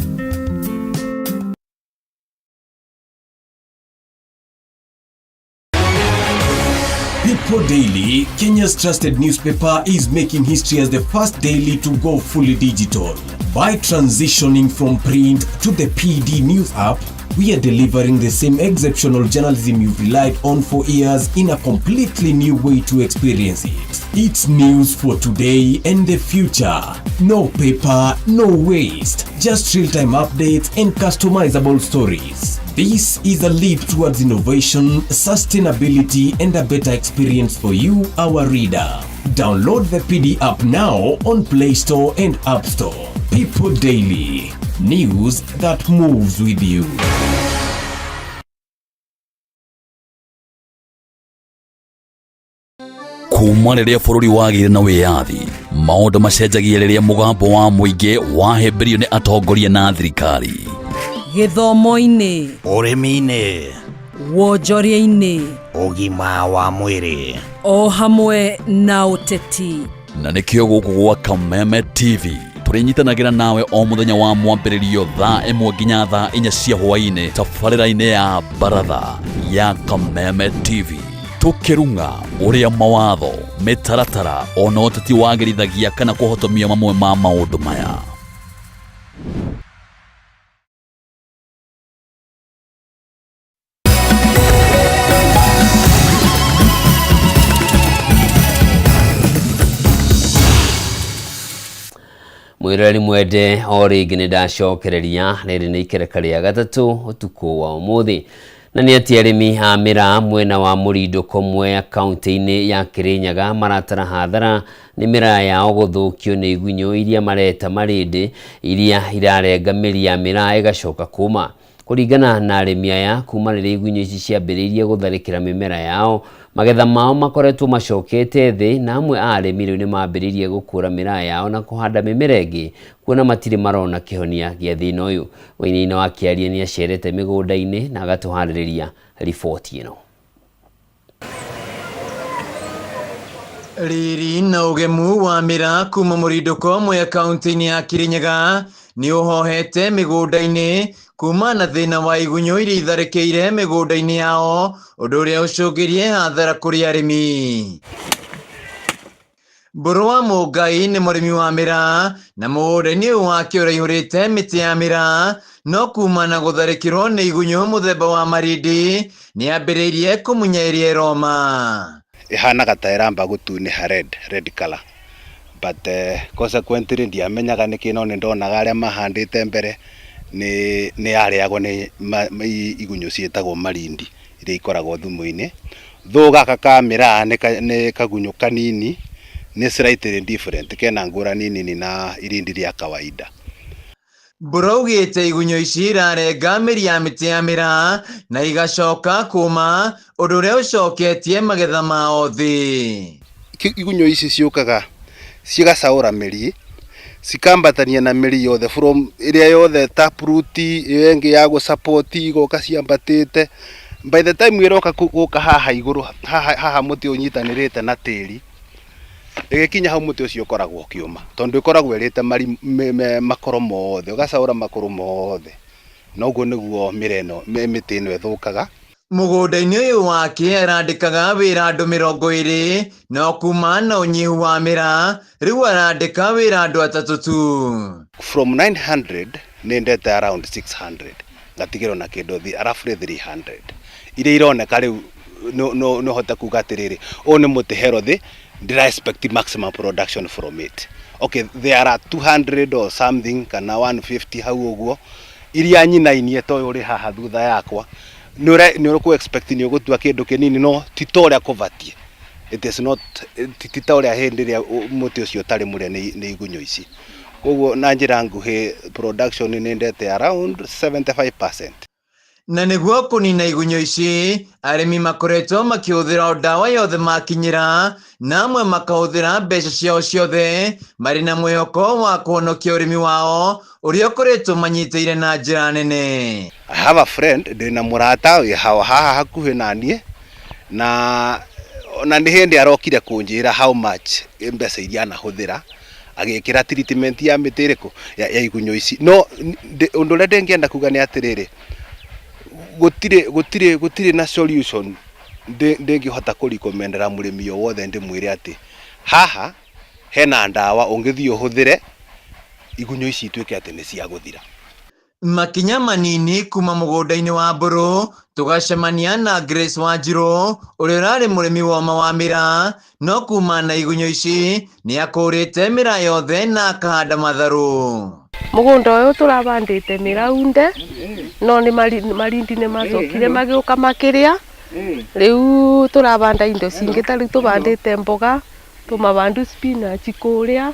People Daily, Kenya's trusted newspaper, is making history as the first daily to go fully digital. By transitioning from print to the PD News app, we are delivering the same exceptional journalism you've relied on for years in a completely new way to experience it. It's news for today and the future. No paper, no waste. Just real-time updates and customizable stories. This is a leap towards innovation, sustainability, and a better experience for you, our reader. Download the PD app now on Play Store and App Store. People Daily. News that moves with you. Kuma rĩrĩa bũrũri wagĩire na wĩyathi, maũndũ macenjagia rĩrĩa mũgambo wa mũingĩ wahĩmbĩrio nĩ atongoria na thirikari. Gĩthomo-inĩ, ũrĩmi-inĩ, wonjoria-inĩ, ũgima wa mwĩrĩ, o hamwe na ũteti. Na nĩkĩo gũkũ gwa Kameme TV tũrĩnyitanagĩra nawe o mũthenya wa mwambĩrĩrio thaa 1 nginya thaa 4 cia hwaĩ-inĩ tabarĩra-inĩ ya Baratha ya Kameme TV. Tukirunga ũrĩa mawatho, mĩtaratara ona ũteti wagĩrithagia kana kũhotomia mamwe ma maũndũ maya. Mwirari mwende o rĩngĩ nĩ ndacokereria rĩrĩ nĩ ikereka rĩa gatatũ ũtukũ wa ũmũthĩ. Na nĩ atĩ arĩmi a mĩraa mwena wa Mũrindũko Mwea kaunti-inĩ ya Kirinyaga maratara hathara nĩ mĩraa yao gũthũkio nĩ igunyũ iria mareta marĩndĩ iria irarenga mĩri ya mĩraa ĩgacoka kuma. Kũringana na arĩmi aya, kuma rĩrĩa igunyũ ici ciambĩrĩirie gũtharĩkĩra mĩmera yao, magetha mao makoretwo macokete thĩ, na amwe a arĩmi rĩu nĩ mambĩrĩirie gũkũra mĩraa yao na kũhanda mĩmera ĩngĩ, kuona matirĩ marona kĩhonia gĩa thĩna ũyũ. Wainaina wa Kĩaria nĩ acerete mĩgũnda-inĩ na agatũharĩrĩria riboti ĩno. Riri na ũgemu wa mĩraa kuma Mũrindũko Mwea kaunti-inĩ ya Kirinyaga nĩ ũhohete mĩgũnda-inĩ kuma na thĩna wa igunyũ iria itharĩkĩire mĩgũnda-inĩ yao, ũndũ ũrĩa ũcũngĩrie hathara kũrĩ arĩmi. Mbũrũ wa Mũngai nĩ mũrĩmi wa mĩraa na mũgũnda-inĩ ũyũ wake ũraihũrĩte mĩtĩ ya mĩraa, no kuma na gũtharĩkĩrwo nĩ igunyũ mũthemba wa marindi nĩ ambĩrĩirie kũmunya ĩrĩa ĩroma. Ihanaga ta ĩramba gũtunĩha red color, but consequently ndiamenyaga nĩkĩ, no nĩ ndonaga arĩa mahandĩte mbere nĩ arĩagwo nĩ igunyũ ciĩtagwo marindi iria ikoragwo thumu-inĩ. Though gaka ka mĩraa nĩ kagunyũ kanini, nĩ slightly different, kena ngũrani nini na irindi rĩa kawaida. Buraugĩte igunyũ ici irarenga mĩri ya mĩtĩ ya mĩraa na igacoka kuma, ũndũ ũrĩa ũcoketie magetha mao thĩ. Igunyũ ici ciũkaga cigacaũra mĩri, cikambatania na mĩri yothe from ĩrĩa yothe taproot ĩyo ĩngĩ ya gũsupport igoka ciambatĩte. By the time ĩroka gũka haha igũrũ, haha mũtĩ ũnyitanĩrĩte na tĩri, ĩgĩkinya hau mũtĩ ũcio ũkoragwo ũkĩũma, tondũ ĩkoragwo ĩrĩte makoro mothe, ũgacaũra makoro mothe, na ũguo nĩguo mĩtĩ ĩno ĩthũkaga. Mũgũnda-inĩ ũyũ wake arandĩkaga wĩra andũ 20, no kuma na ũnyihu wa mĩraa rĩu arandĩka wĩra andũ 3 tu. From 900 nĩ ndete around 600, ngatigĩrwo na kĩndũ roughly 300 iria ironeka rĩu no hote kuga atĩrĩrĩ, ũyũ nĩ mũtĩ healthy, I expect maximum production from it. Okay, there are 200 or something kana 150 hau ũguo iria nyinainie to ũrĩ haha thutha yakwa, nĩ ũrĩkũ expect nĩ ũgũtua kĩndũ kĩnini, no ti ta ũrĩa kũbatie. It is not ti ta ũrĩa hĩndĩ ĩrĩa mũtĩ ũcio ũtarĩ mũrĩa nĩ igunyũ ici. Koguo na njĩra nguhĩ production nendete around 75%. Na niguo kunina igunyo ici arimi makoretwo makihuthira dawa yothe makinyira na amwe makahuthira mbeca ciao ciothe mari na mwihoko wa kuhonokia urimi wao uria ukoretwo manyiteire na njira nene. I have a friend ndina murata we haha hakuhi nanie na ni hindi arokire kunjira how much mbeca iria anahuthira agikira treatment ya mitiriko ya igunyo ici no undu ria ndengienda kuga ni atiriri gutire na solution ndengihota kurikomendera murimi wothe ndimwire ati haha hena ndawa ungithio huthire igunyo ici itwike ati ni cia guthira. Makinya manini kuma mugunda-ini wa Mburu tugacemania na Grace Wanjiru uria urari murimi wa mawamira no kuma na igunyo ici ni akurite mira yothe na akahanda matharu. Mugunda uyu turabandite miraunde no ni marindi ni macokire magiuka makiria riu turabanda indo cingi tari tubandite mboga tumabandu spinach kuria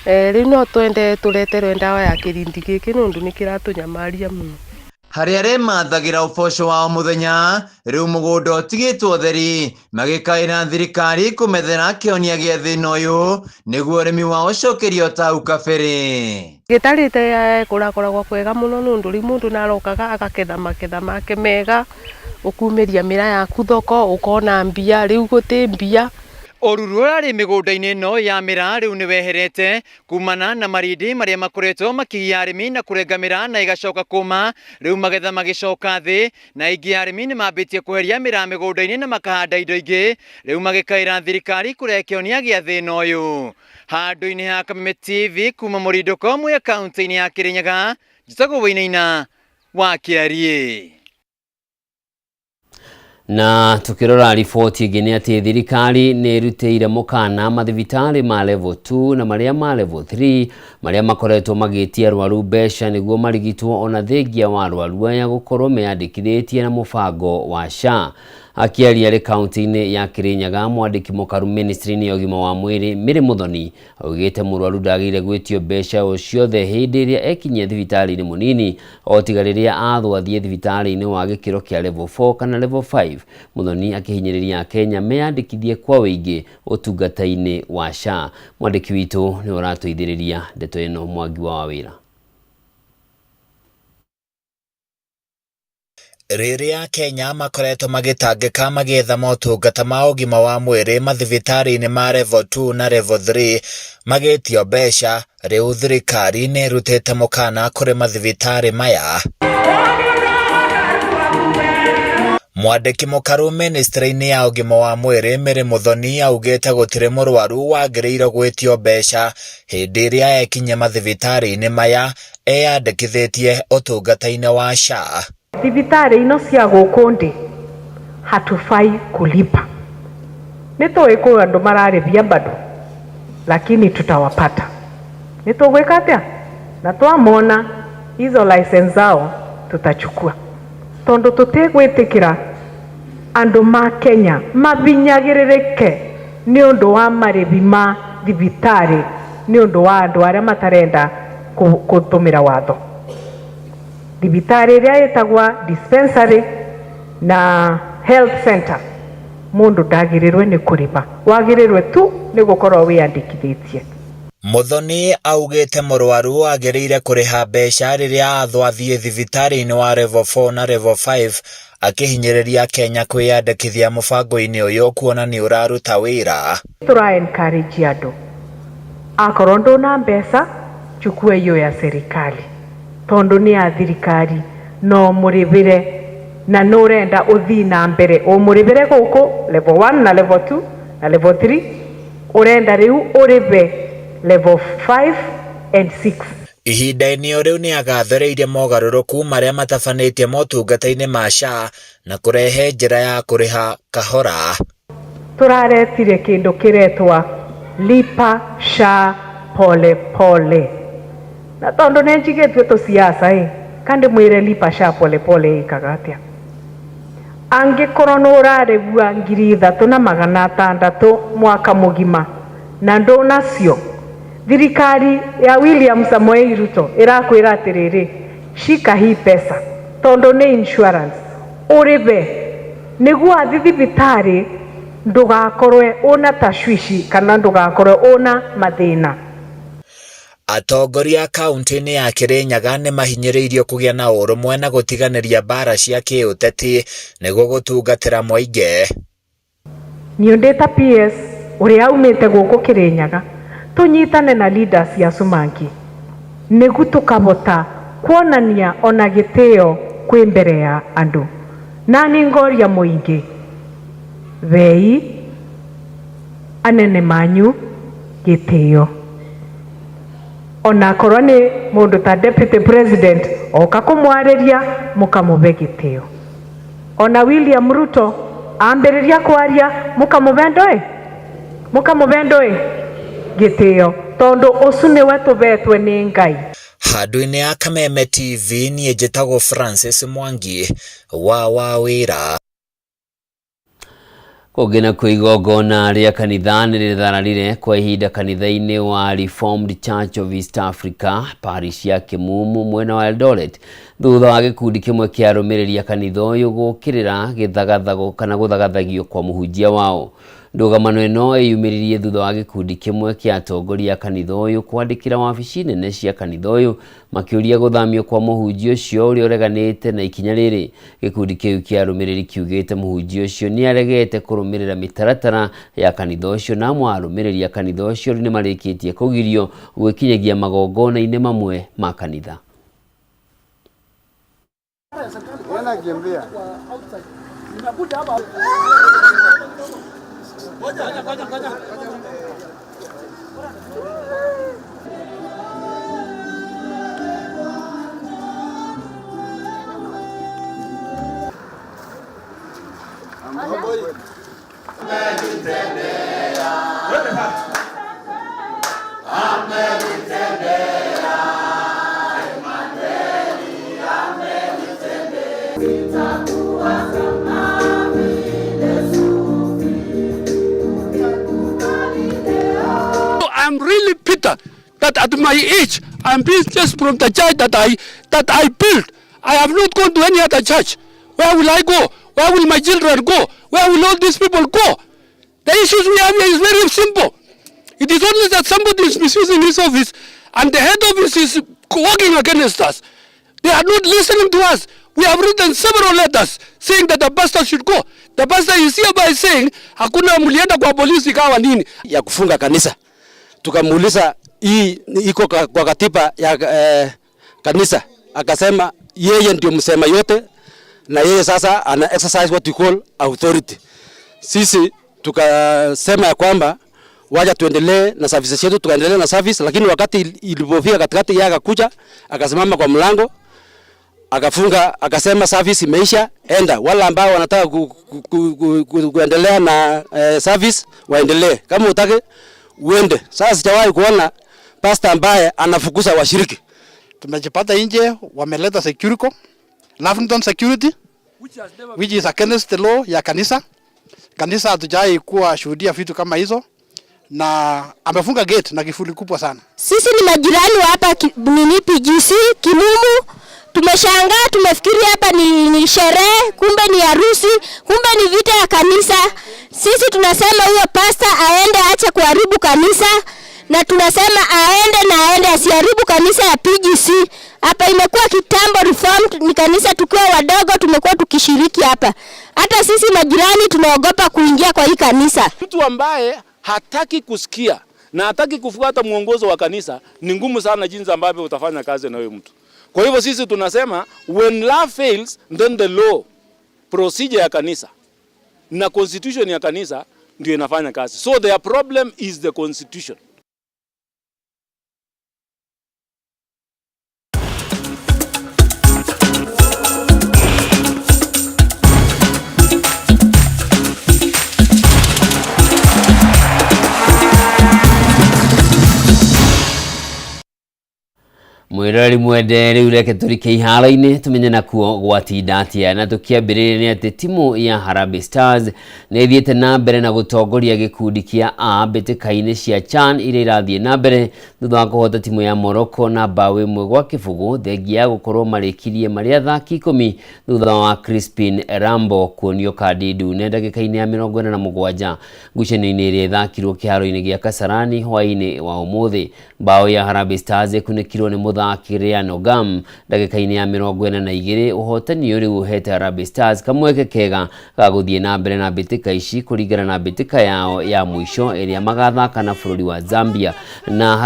riu no twende tureterwe ndawa ya kirindi giki nundu ni kiratunyamaria muno. Hari aria mathagira uboco wa muthenya riu mugunda utigitwo theri magikaira thirikari kumethera kionia gia thina uyu niguo urimi wao ucokerio tau kabere. Gitarite kurakoragwo kwega muno nundu riu mundu narokaga agaketha maketha make mega ukumiria mira yaku thoko ukona mbia riu guti mbia. Oruru ari migunda-ini no ya mira riu ni weherete kumana na marindi maria makoretwo makigia arimi na kurengamira na igacoka kuma riu magetha magicoka thi na ingi arimi ni mambitie kuheria mira migunda-ini na makahanda indo ingi riu magikaira thirikari kurekionia gia thina uyu. Handu-ini ha Kameme TV kuma Murinduko mwe kaunti-ini ya Kirinyaga njitagwo Wainaina wa Kiarie. Na tukirora riboti ingĩ nĩ atĩ thirikari nĩ ĩrutĩire mũkana mathibitarĩ ma level 2 na marĩa ma level 3 marĩa makoretwo magĩtia arwaru mbeca nĩguo marigitwo ona thengia wa arwaru aya gũkorwo meyandĩkithĩtie na mũbango wa SHA. Akiaria arĩ kaunti-inĩ ya Kirinyaga mwandĩki mũkaru ministry-inĩ ya ũgima wa mwĩrĩ Mary Muthoni augĩte mũrwaru ndagĩrĩire gwĩtio mbeca o ciothe hĩndĩ ĩrĩa ekinyia thibitarĩ-inĩ mũnini o tiga rĩrĩa athwo athiĩ thibitarĩ-inĩ wa gĩkĩro kĩa level 4 kana level 5. Muthoni akihinyĩrĩria Kenya meyandĩkithie kwa wĩingĩ ũtungata-inĩ wa SHA. Mwandĩki witũ nĩ ũratũithĩrĩria ndeto ĩno Mwangi wa wĩra. Rĩrĩa Kenya makoretwo magĩtangĩka magĩetha motungata ma ũgima wa mwĩrĩ mathibitarĩ-inĩ ma level 2 na level 3 magĩtio mbeca, rĩu thirikari nĩ ĩrutĩte mũkana kũrĩ mathibitarĩ maya. Mwandĩki mũkaru ministry-inĩ ya ũgima wa mwĩrĩ Mary Muthoni augĩte gũtirĩ mũrwaru wagĩrĩirwo gwĩtio mbeca hĩndĩ ĩrĩa ekinyia mathibitarĩ-inĩ maya eyandĩkithĩtie ũtungata-inĩ wa SHA. Thibitarĩ ino cia gũkũ ndĩ hatufai kulipa. Nĩtũĩ kwĩ andũ mararĩhia bado lakini tutawapata. Nĩtũgwĩka atĩa? Na twamona hizo license zao tutachukua. Tondũ tũtigwĩtĩkĩra andũ ma Kenya mabinyagĩrĩrĩke nĩ ũndũ wa marĩhi ma thibitarĩ nĩ ũndũ wa andũ arĩa matarenda gũtũmĩra watho. Thibitarĩ ĩrĩa ĩtagwa dispensary na health center mundu ndagĩrĩirwo nĩ kũrĩha, wagĩrĩirwo tu nĩ gũkorwo wĩyandĩkithĩtie. Muthoni augĩte mũrwaru agĩrĩire kũrĩha mbeca rĩrĩa athwo athiĩ thibitarĩ-inĩ wa level 4 na level 5 akihinyĩrĩria Kenya kwĩyandĩkithia mũbango-inĩ ũyũ kuona nĩ ũraruta wĩra. Tũra encourage andũ akorwo ndũna mbeca chukua hiyo ya serikali tondu ni ya thirikari no mũrĩhĩre na no renda uthi na mbere o mũrĩhĩre gũkũ level 1 na level 2 na level 3 urenda riu ũrĩhe level 5 and 6. Ihinda-inĩ rĩu nĩ agathĩrĩirie mogarũrũku marĩa matabanĩtie motungata-inĩ ma SHA na kũrehe njĩra ya kũrĩha kahora. Tũraretire kĩndũ kĩretwa lipa SHA pole pole. Na tondu nĩ njigĩtwe tũciaca kandi mwĩre lipa SHA pole pole ĩkaga atĩa. Angĩkorwo nĩ ũrarĩhua 3,600 mwaka mũgima na ndũnacio thirikari ya William Samoei Ruto irakwira atiriri shika hii pesa tondo ni insurance uribe niguo athi thibitari ndugakorwe una tashwishi kana ndugakorwe una mathina. Atongoria kaunti-inĩ ya Kirinyaga nĩ mahinyĩrĩirio kũgĩa na ũrũmwe na gũtiganĩria mbara cia kĩũteti nĩguo gũtungatĩra mũingĩ. Niĩ ndĩ ta PS ũrĩa aumĩte gũkũ Kirinyaga tunyitane na leaders ya Sumangi nĩguo tukahota kuonania ona gĩtĩo kwĩ mbere ya andũ. Na nĩ ngoria mũingĩ wei anene manyu gĩtĩo. Ona korwo ni mundu ta deputy president oka kumwariria mukamube gitio. Ona William Ruto ambiriria kwaria mukamube gitio tondu ucu niwe tubetwe ni Ngai. Handu-inĩ ya Kameme TV niĩ njĩtagwo Francis Mwangi wa Wawĩra. Kũgena kwa igongona rĩa kanitha nĩrĩthararire kwa ihinda kanitha-inĩ wa Reformed Church of East Africa parish ya Kimumu mwena wa Eldoret thutha wa gĩkundi kĩmwe kĩa arũmĩrĩri a kanitha ũyũ gũkĩrĩra gĩthagathago kana gũthagathagio kwa mũhunjia wao. Ndũgamano ĩno ĩyumĩririe thutha wa gĩkundi kĩmwe kĩa atongoria a kanitha ũyũ kwandĩkĩra wabici nene cia kanitha ũyũ makĩũria gũthamio kwa mũhunjia ũcio ũrĩa ũreganĩte na ikinya rĩrĩ. Gĩkundi kĩu kĩa arũmĩrĩri kiugĩte mũhunjia ũcio nĩaregete kũrũmĩrĩra mĩtaratara ya kanitha ũcio na amwe arũmĩrĩri a kanitha ũcio nĩmarĩkĩtie kũgirio gwĩkinyagia magongona-inĩ mamwe ma kanitha. I'm really bitter that at my age I'm being chased from the church that I built. I have not gone to any other church. Where will I go? Where will my children go? Where will all these people go? The issues we have here is very simple. It is only that somebody is misusing his office and the head office is working against us. They are not listening to us. We have written several letters saying that the pastor should go. The pastor is hereby saying hakuna mlienda kwa polisi kawa nini ya kufunga kanisa. Tukamuuliza hii iko kwa katiba ya kanisa, akasema yeye ndio msema yote na yeye sasa ana exercise what we call authority. Sisi tukasema ya kwamba waja tuendelee na services yetu, tukaendelea na service, lakini wakati ilipofika katikati yeye akakuja akasimama kwa mlango akafunga, akasema service imeisha, enda. Wala ambao wanataka kuendelea na service waendelee, kama utake uende. Sasa sijawahi kuona pastor ambaye anafukuza washiriki. Tumejipata nje, wameleta Lavington security which is against the law ya kanisa. Kanisa hatujai kuwa shuhudia vitu kama hizo, na amefunga gate na kifuli kubwa sana. Sisi ni majirani wa hapa nini PGC Kimumu. Tumeshangaa, tumefikiri hapa ni sherehe, kumbe ni harusi, kumbe ni vita ya kanisa. Sisi tunasema huyo pastor aende, acha kuharibu kanisa, na tunasema aende asiharibu kanisa ya PGC. Hapa imekuwa kitambo Reformed, ni kanisa tukiwa wadogo tumekuwa tukishiriki hapa. Hata sisi majirani tunaogopa kuingia kwa hii kanisa. Mtu ambaye hataki kusikia na hataki kufuata mwongozo wa kanisa, ni ngumu sana jinsi ambavyo utafanya kazi na huyo mtu. Kwa hivyo sisi tunasema when law fails, then the law procedure ya kanisa na constitution ya kanisa ndio inafanya kazi. So their problem is the constitution. Mwirori mwende riu reke turike iharo-ini tumenye nakuo gwatinda atia na tukiambiriria ni ati timu ya Harambee Stars ni ithiete na mbere na gutongoria gikundi kia A mbitikaini cia CHAN iria irathie na mbere thutha wa kuhota timu ya Morocco na bao imwe gwa kibugu thengia gukorwo marikirie mari athaki 10 thutha wa Crispin Rambo kuonio kadi ndune ndagika-ini ya 47 ngucanio-ini iria ithakirwo kiharo-ini gia Kasarani hwaini wa umuthi. Bao ya Harambee Stars kunikirwo ni muthaki Ryan Ogam ndagika-ini ya 42 uhotani uri uhete Harambee Stars kamweke kega ga guthie na mbere na mbitika ici kuringana na mbitika yao ya mwisho iria magathaka na bururi wa Zambia na